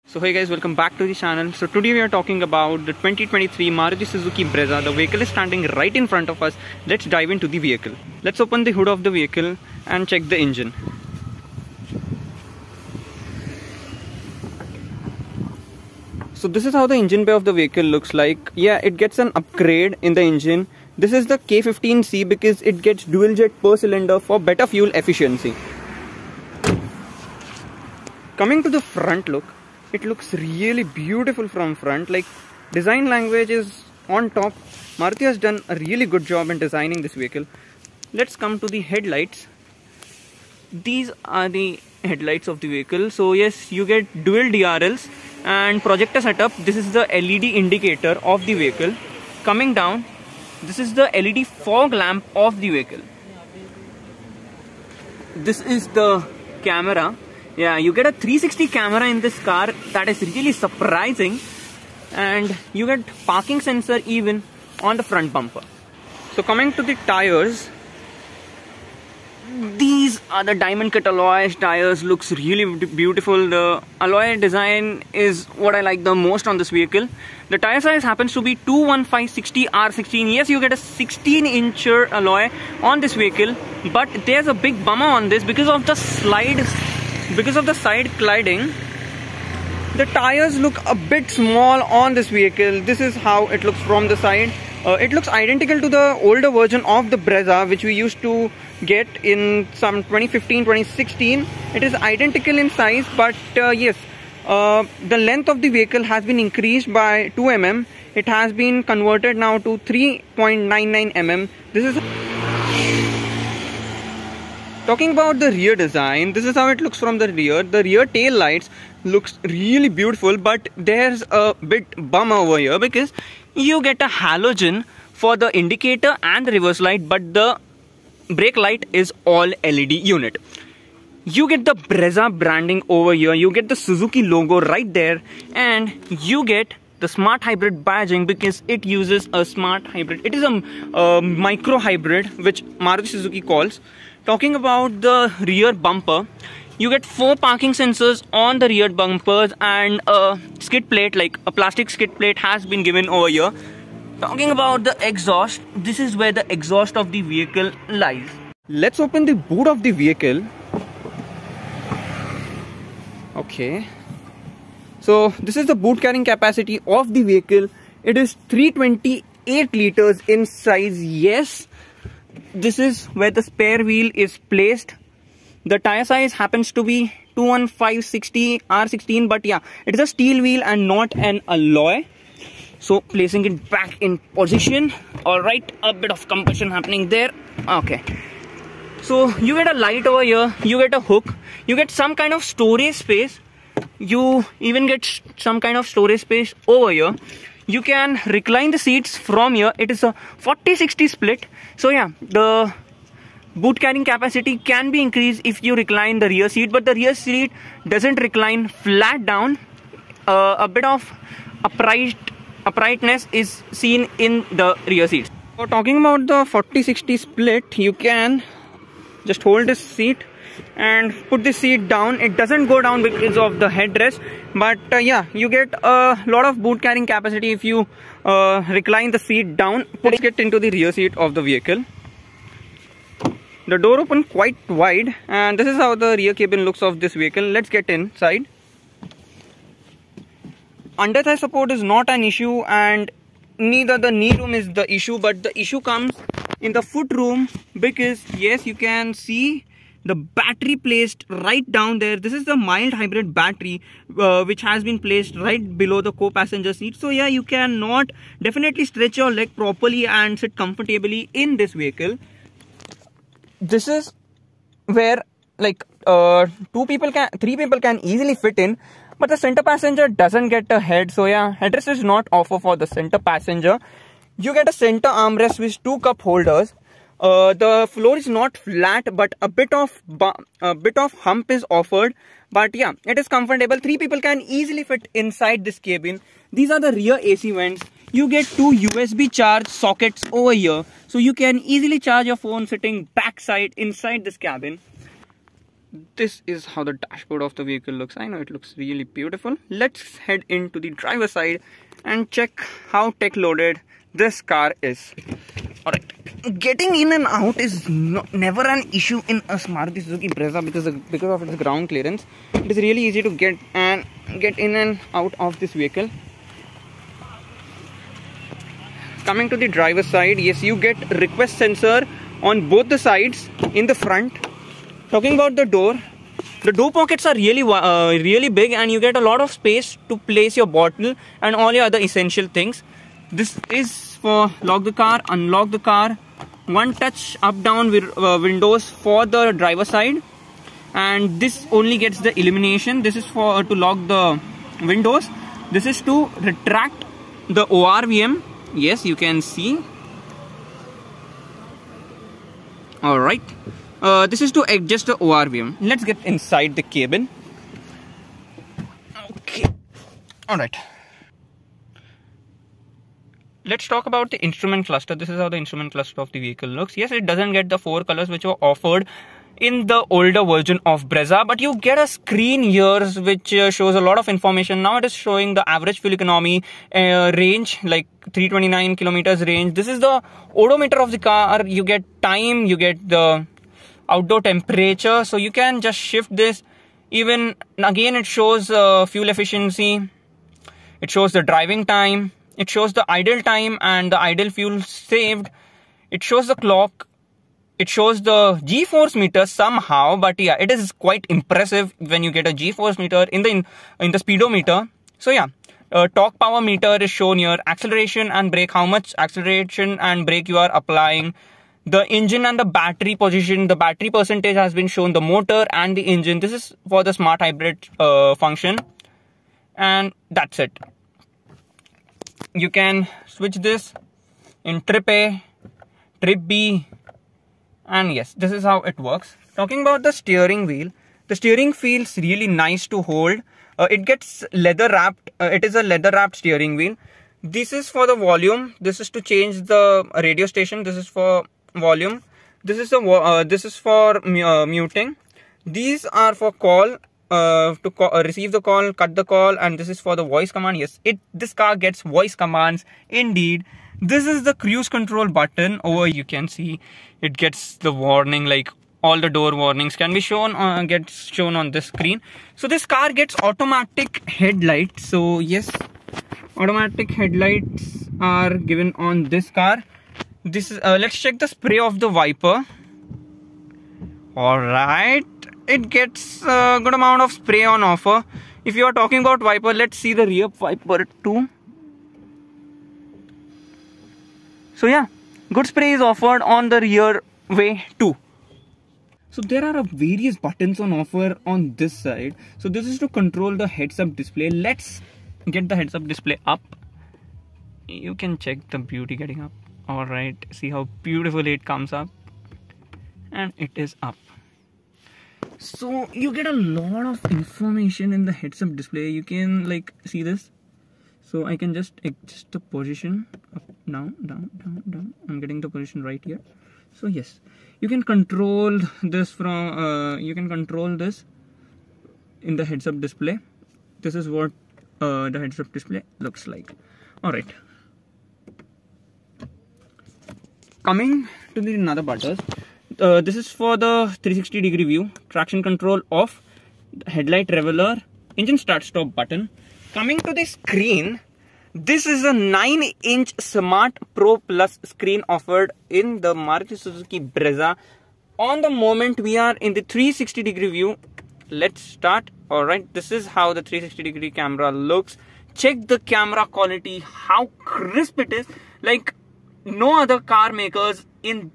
So hey guys, welcome back to the channel. So today we are talking about the 2023 Maruti Suzuki Brezza. The vehicle is standing right in front of us. Let's dive into the vehicle. Let's open the hood of the vehicle and check the engine. So this is how the engine bay of the vehicle looks like. Yeah, it gets an upgrade in the engine. This is the K15C because it gets dual jet per cylinder for better fuel efficiency. Coming to the front look, it looks really beautiful from front. Like, design language is on top. Maruti has done a really good job in designing this vehicle. Let's come to the headlights. These are the headlights of the vehicle. So yes, you get dual DRLs and projector setup. This is the LED indicator of the vehicle. Coming down, this is the LED fog lamp of the vehicle. This is the camera. Yeah, you get a 360 camera in this car. That is really surprising. And you get parking sensor even on the front bumper. So coming to the tires, these are the diamond cut alloy tires. Looks really beautiful. The alloy design is what I like the most on this vehicle. The tire size happens to be 215/60R16. Yes, you get a 16-incher alloy on this vehicle, but there's a big bummer on this because of the slide. Because of the side gliding, the tires look a bit small on this vehicle. This is how it looks from the side. It looks identical to the older version of the Brezza, which we used to get in some 2015-2016. It is identical in size, but yes, the length of the vehicle has been increased by 2 mm. It has been converted now to 3.99 mm. This is talking about the rear design. This is how it looks from the rear. The rear tail lights looks really beautiful, but there's a bit bummer over here because you get a halogen for the indicator and the reverse light, but the brake light is all LED unit. You get the Brezza branding over here. You get the Suzuki logo right there, and you get the smart hybrid badging because it uses a smart hybrid. It is a micro hybrid, which Maruti Suzuki calls. Talking about the rear bumper, you get 4 parking sensors on the rear bumpers and a skid plate, like a plastic skid plate has been given over here. Talking about the exhaust, this is where the exhaust of the vehicle lies. Let's open the boot of the vehicle. Okay. So this is the boot carrying capacity of the vehicle. It is 328 liters in size. Yes. This is where the spare wheel is placed. The tire size happens to be 215/60R16, but yeah, it is a steel wheel and not an alloy. So placing it back in position. Alright, a bit of compression happening there. Okay. So you get a light over here, you get a hook, you get some kind of storage space. You even get some kind of storage space over here. You can recline the seats from here. It is a 40-60 split. So yeah, the boot carrying capacity can be increased if you recline the rear seat, but the rear seat doesn't recline flat down. A bit of uprightness is seen in the rear seats. So talking about the 40-60 split, you can just hold this seat and put the seat down. It doesn't go down because of the headrest, but yeah, you get a lot of boot carrying capacity if you recline the seat down. Let's get into the rear seat of the vehicle. The door open quite wide, and this is how the rear cabin looks of this vehicle. Let's get inside. Under thigh support is not an issue, and neither the knee room is the issue, but the issue comes in the foot room because yes, you can see the battery placed right down there. This is the mild hybrid battery which has been placed right below the co-passenger seat. So yeah, you cannot definitely stretch your leg properly and sit comfortably in this vehicle. This is where like 3 people can easily fit in, but the center passenger doesn't get a head. So yeah, headrest is not offered for the center passenger. You get a center armrest with 2 cup holders. The floor is not flat, but a bit of hump is offered. But yeah, it is comfortable. 3 people can easily fit inside this cabin. These are the rear AC vents. You get 2 USB charge sockets over here, so you can easily charge your phone sitting backside inside this cabin. this is how the dashboard of the vehicle looks. I know it looks really beautiful. Let's head into the driver's side and check how tech loaded this car is. Alright, getting in and out is never an issue in a Maruti Suzuki Brezza because of its ground clearance. It is really easy to get in and out of this vehicle. Coming to the driver's side, yes, you get request sensor on both the sides in the front. Talking about the door pockets are really big, and you get a lot of space to place your bottle and all your other essential things. This is for lock the car, unlock the car, one touch up down windows for the driver's side, and this only gets the illumination. This is for to lock the windows. This is to retract the ORVM. Yes, you can see. Alright. This is to adjust the ORVM. Let's get inside the cabin. Okay. Alright. Let's talk about the instrument cluster. This is how the instrument cluster of the vehicle looks. Yes, it doesn't get the 4 colors which were offered in the older version of Brezza, but you get a screen here which shows a lot of information. Now it is showing the average fuel economy range, like 329 kilometers range. This is the odometer of the car. You get time, you get the outdoor temperature, so you can just shift this. Even again, it shows fuel efficiency, it shows the driving time, it shows the idle time and the idle fuel saved, it shows the clock, it shows the G-force meter somehow, but yeah, it is quite impressive when you get a G-force meter in the speedometer. So yeah, torque power meter is shown here, acceleration and brake, how much acceleration and brake you are applying, the engine and the battery position, the battery percentage has been shown, the motor and the engine. This is for the smart hybrid function, and that's it. You can switch this in trip A, trip B, and yes, this is how it works. Talking about the steering wheel, the steering feels really nice to hold. It gets leather wrapped. It is a leather wrapped steering wheel. This is for the volume. This is to change the radio station. This is for volume. This is for muting. These are for call. Receive the call, cut the call, and this is for the voice command. Yes, this car gets voice commands indeed. This is the cruise control button. Over you can see it gets the warning, like all the door warnings can be shown on this screen. So this car gets automatic headlights. So yes, automatic headlights are given on this car. This is let's check the spray of the wiper. All right, it gets a good amount of spray on offer. If you are talking about wiper, let's see the rear wiper too. So yeah, good spray is offered on the rear way too. So there are various buttons on offer on this side. So this is to control the heads-up display. Let's get the heads-up display up. You can check the beauty getting up. Alright, see how beautifully it comes up. And it is up. So you get a lot of information in the heads-up display. You can like see this. So I can just adjust the position up, down, down, down, down. I'm getting the position right here. So yes, you can control this from in the heads-up display. This is what the heads-up display looks like. All right. Coming to the another buttons. This is for the 360-degree view, traction control off, headlight revealer, engine start-stop button. Coming to the screen, this is a 9-inch Smart Pro Plus screen offered in the Maruti Suzuki Brezza. On the moment we are in the 360-degree view, let's start. Alright, this is how the 360-degree camera looks. Check the camera quality, how crisp it is. Like no other car makers in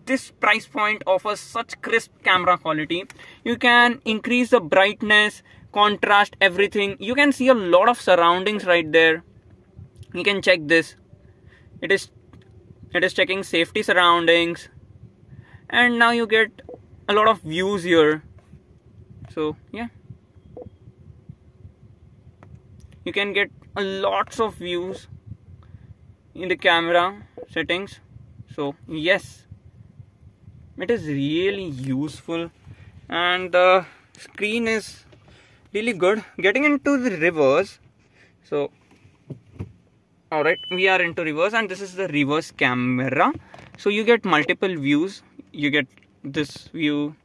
this price point offers such crisp camera quality. You can increase the brightness, contrast, everything. You can see a lot of surroundings right there. You can check this. It is checking safety surroundings, and now you get a lot of views here. So yeah, you can get a lots of views in the camera settings. So yes, it is really useful. and the screen is really good. Getting into the reverse, so alright, we are into reverse, and this is the reverse camera. So you get multiple views. You get this view,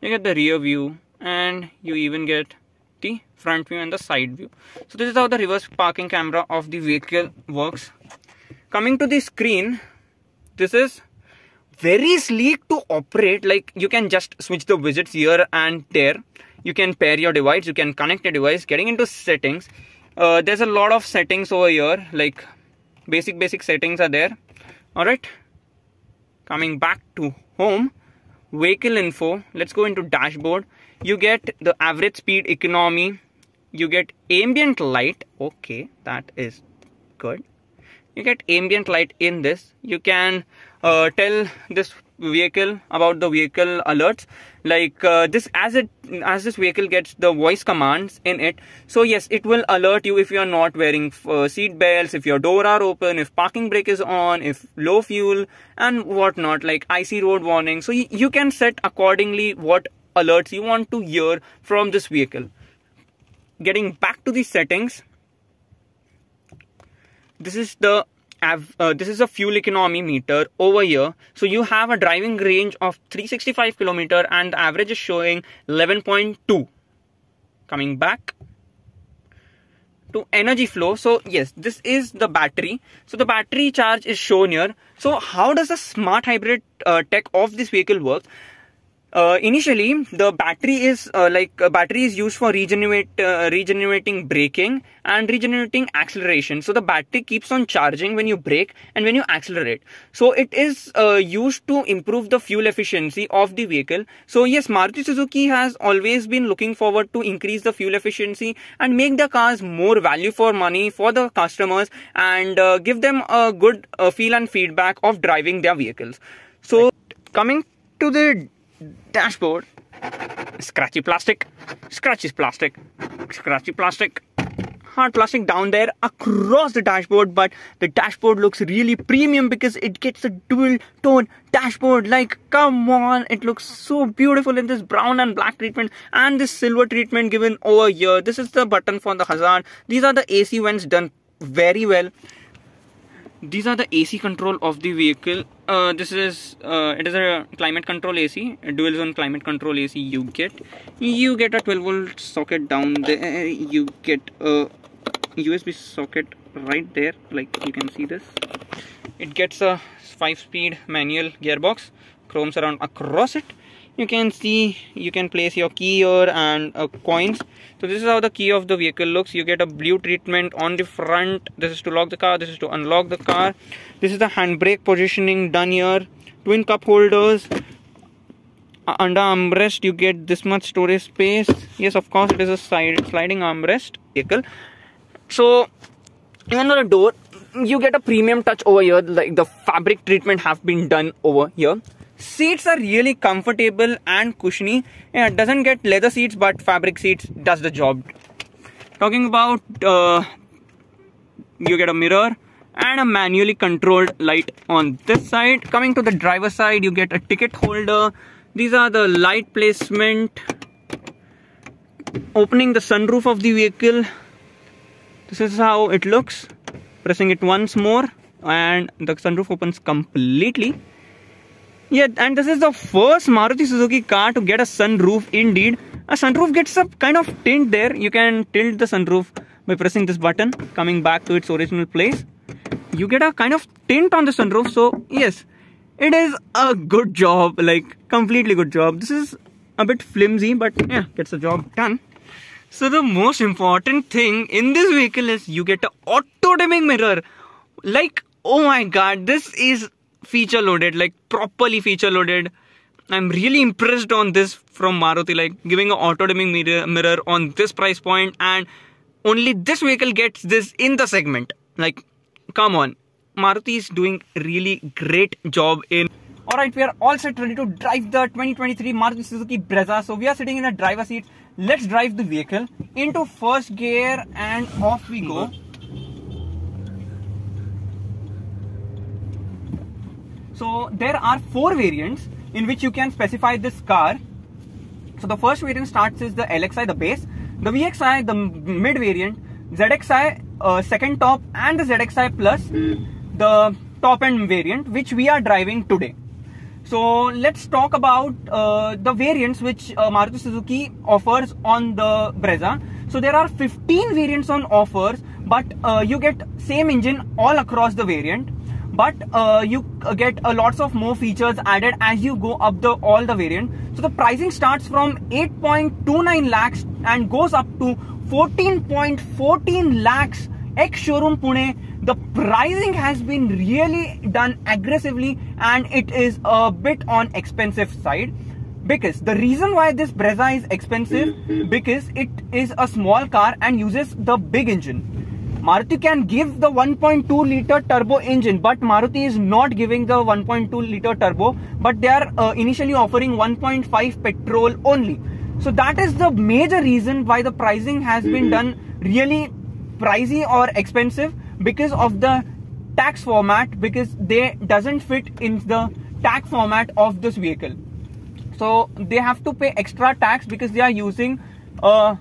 you get the rear view, and you even get the front view and the side view. So this is how the reverse parking camera of the vehicle works. Coming to the screen, this is very sleek to operate. Like, you can just switch the widgets here and there. You can pair your device, you can connect your device. Getting into settings, there's a lot of settings over here, like basic settings are there. Alright, coming back to home, vehicle info, let's go into dashboard. You get the average speed, economy, you get ambient light. Okay, that is good. You get ambient light in this. You can tell this vehicle about the vehicle alerts, like this, as this vehicle gets the voice commands in it, so yes, it will alert you if you are not wearing seat belts, if your door are open, if parking brake is on, if low fuel and whatnot, like icy road warning. So you can set accordingly what alerts you want to hear from this vehicle. Getting back to the settings, this is the this is a fuel economy meter over here. So you have a driving range of 365 km and the average is showing 11.2. Coming back to energy flow, so yes, this is the battery. So the battery charge is shown here. So how does the smart hybrid tech of this vehicle work? Initially, the battery is battery is used for regenerating braking and regenerating acceleration. So the battery keeps on charging when you brake and when you accelerate. So it is used to improve the fuel efficiency of the vehicle. So yes, Maruti Suzuki has always been looking forward to increase the fuel efficiency and make the cars more value for money for the customers, and give them a good feel and feedback of driving their vehicles. So coming to the dashboard, scratchy plastic, scratchy plastic, scratchy plastic, hard plastic down there across the dashboard, but the dashboard looks really premium because it gets a dual tone dashboard. Like, come on, it looks so beautiful in this brown and black treatment and this silver treatment given over here. This is the button for the hazard. These are the AC vents done very well. These are the AC control of the vehicle. This is it is a climate control AC, a dual zone climate control AC. You get a 12-volt socket down there. You get a USB socket right there, like you can see this. It gets a 5-speed manual gearbox, chrome surround across it. You can see, you can place your key here and coins. So this is how the key of the vehicle looks. You get a blue treatment on the front. This is to lock the car, this is to unlock the car. This is the handbrake positioning done here. Twin cup holders. Under armrest you get this much storage space. Yes, of course, it is a sliding armrest vehicle. So even on the door, you get a premium touch over here, like the fabric treatment have been done over here. Seats are really comfortable and cushiony. Yeah, it doesn't get leather seats, but fabric seats does the job. Talking about, you get a mirror and a manually controlled light on this side. Coming to the driver's side, you get a ticket holder. These are the light placement. Opening the sunroof of the vehicle. This is how it looks. Pressing it once more and the sunroof opens completely. Yeah, and this is the first Maruti Suzuki car to get a sunroof indeed. A sunroof gets a kind of tint there. You can tilt the sunroof by pressing this button. Coming back to its original place, you get a kind of tint on the sunroof. So yes, it is a good job, like completely good job. This is a bit flimsy, but yeah, gets the job done. So the most important thing in this vehicle is you get an auto dimming mirror. Like, oh my god, this is feature loaded, like properly feature loaded. I'm really impressed on this from Maruti, like giving an auto dimming mirror on this price point, and only this vehicle gets this in the segment. Like, come on, Maruti is doing really great job in. Alright, we are all set, ready to drive the 2023 Maruti Suzuki Brezza. So we are sitting in the driver's seat. Let's drive the vehicle into first gear and off we go. So there are 4 variants in which you can specify this car. So the first variant starts is the LXI, the base, the VXI, the mid variant, ZXI second top, and the ZXI plus the top end variant, which we are driving today. So let's talk about the variants which Maruti Suzuki offers on the Brezza. So there are 15 variants on offers, but you get same engine all across the variant, but you get lots of more features added as you go up all the variant. So the pricing starts from 8.29 lakhs and goes up to 14.14 lakhs. Ex-showroom Pune, the pricing has been really done aggressively, and it is a bit on expensive side. Because the reason why this Brezza is expensive, because it is a small car and uses the big engine. Maruti can give the 1.2 liter turbo engine, but Maruti is not giving the 1.2 liter turbo, but they are initially offering 1.5 petrol only. So that is the major reason why the pricing has been done really pricey or expensive, because of the tax format, because they doesn't fit in the tax format of this vehicle. So they have to pay extra tax because they are using a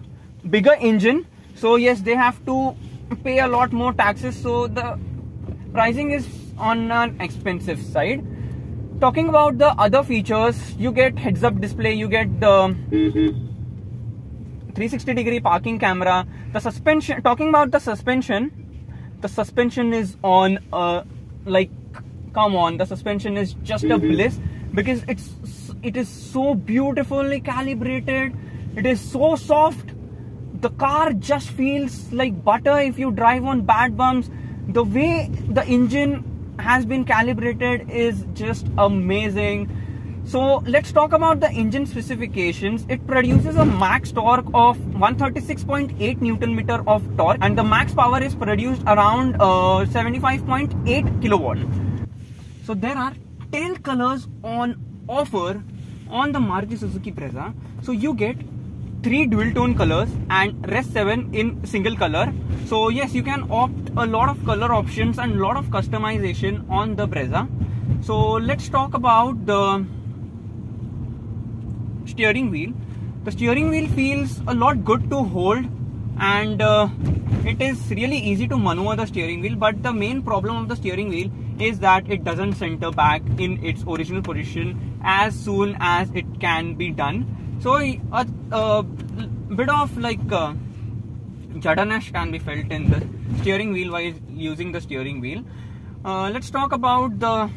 bigger engine. So yes, they have to pay a lot more taxes. So the pricing is on an expensive side. Talking about the other features, you get heads-up display, you get the 360-degree parking camera. The suspension, talking about the suspension is on like, come on, the suspension is just a bliss, because it is so beautifully calibrated. It is so soft. The car just feels like butter if you drive on bad bumps. The way the engine has been calibrated is just amazing. So let's talk about the engine specifications. It produces a max torque of 136.8 Newton meter of torque, and the max power is produced around 75.8 kilowatt. So there are 10 colors on offer on the Maruti Suzuki Brezza. So you get 3 dual tone colors and rest 7 in single color. So yes, you can opt a lot of color options and lot of customization on the Brezza. So let's talk about the steering wheel. The steering wheel feels a lot good to hold, and it is really easy to maneuver the steering wheel, but the main problem of the steering wheel is that it doesn't center back in its original position as soon as it can be done. So a bit of like jadanash can be felt in the steering wheel while using the steering wheel. Let's talk about the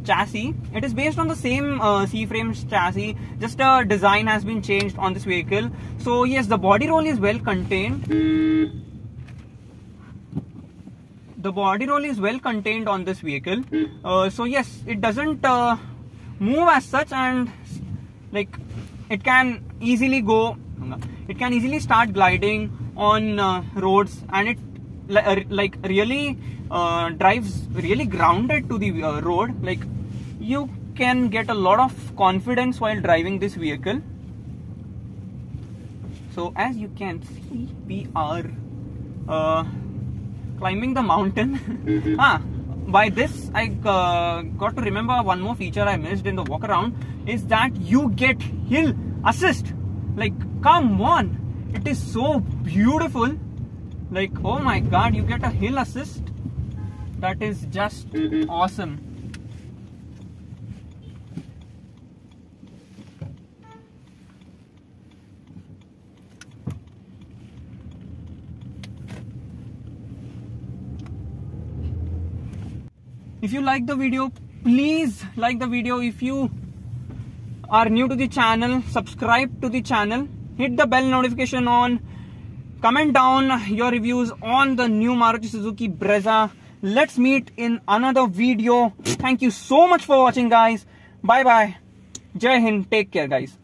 chassis. It is based on the same C-frame chassis, just a design has been changed on this vehicle. So yes, the body roll is well contained. The body roll is well contained on this vehicle. So yes, it doesn't move as such, and like it can easily start gliding on roads, and it like really drives really grounded to the road. Like you can get a lot of confidence while driving this vehicle. So as you can see, we are climbing the mountain. By this I got to remember one more feature I missed in the walk around, is that you get hill assist. Like come on, it is so beautiful. Like oh my god, you get a hill assist. That is just awesome. If you like the video, please like the video. If you are new to the channel, subscribe to the channel, hit the bell notification on, comment down your reviews on the new Maruti Suzuki Brezza. Let's meet in another video. Thank you so much for watching, guys. Bye bye. Jai Hind. Take care, guys.